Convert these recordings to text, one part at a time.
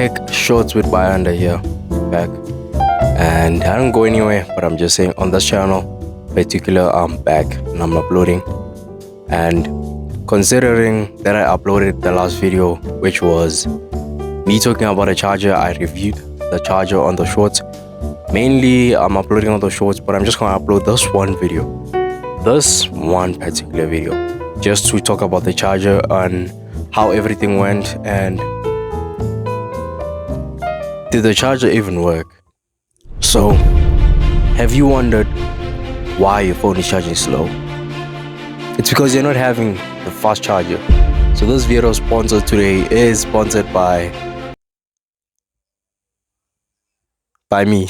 Tech Shorts with Bayanda here, back. And I don't go anywhere, but I'm just saying on this channel, particular, I'm back and I'm uploading. And considering that I uploaded the last video, which was me talking about a charger, I reviewed the charger on the shorts. Mainly, I'm uploading on the shorts, but I'm just gonna upload this one particular video, just to talk about the charger and how everything went, and did the charger even work? So, have you wondered why your phone is charging slow? It's because you're not having the fast charger. So this video sponsored today is sponsored by me.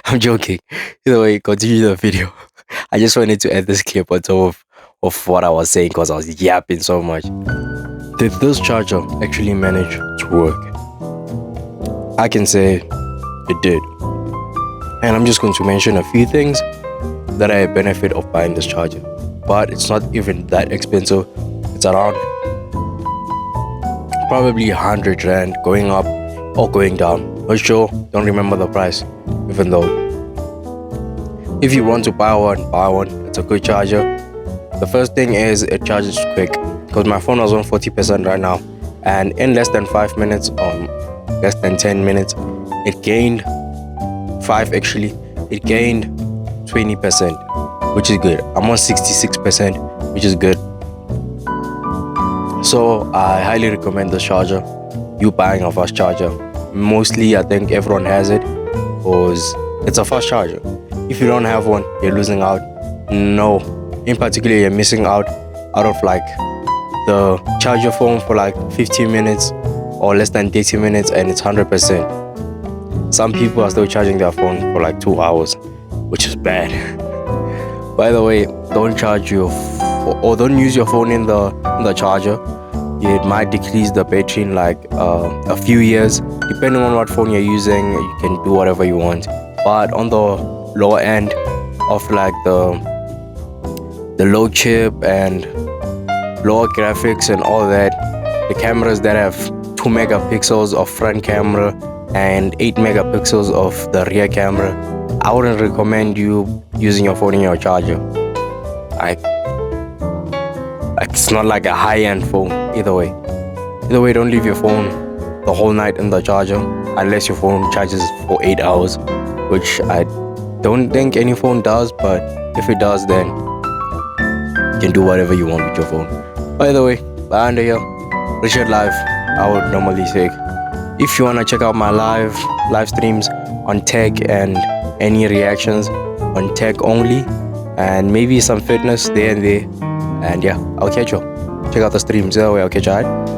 I'm joking. Either way, continue the video. I just wanted to add this clip on top of what I was saying because I was yapping so much. Did this charger actually manage to work? I can say it did. And I'm just going to mention a few things that I benefit of buying this charger. But it's not even that expensive. It's around probably 100 rand, going up or going down. Not sure, don't remember the price. Even though if you want to buy one, it's a good charger. The first thing is it charges quick, because my phone was on 40% right now, and in less than 5 minutes, less than 10 minutes, it gained 20%, which is good. I'm on 66%, which is good. So I highly recommend this charger. You buying a fast charger. Mostly I think everyone has it because it's a fast charger. If you don't have one, you're losing out. No, in particular, you're missing out of like the charge your phone for like 15 minutes or less than 30 minutes and it's 100%. Some people are still charging their phone for like 2 hours, which is bad. By the way, don't charge or don't use your phone in the charger. It might decrease the battery in like a few years. Depending on what phone you're using, you can do whatever you want. But on the lower end of like the low chip and lower graphics and all that, the cameras that have 2 megapixels of front camera and 8 megapixels of the rear camera, I wouldn't recommend you using your phone in your charger. Like it's not like a high-end phone. Either way, don't leave your phone the whole night in the charger unless your phone charges for 8 hours, which I don't think any phone does, but if it does, then you can do whatever you want with your phone. By the way, Bayanda here, Richard Live, I would normally say. If you want to check out my live streams on tech and any reactions on tech only, and maybe some fitness there and there, and yeah, I'll catch you. Check out the streams, that way I'll catch you, alright?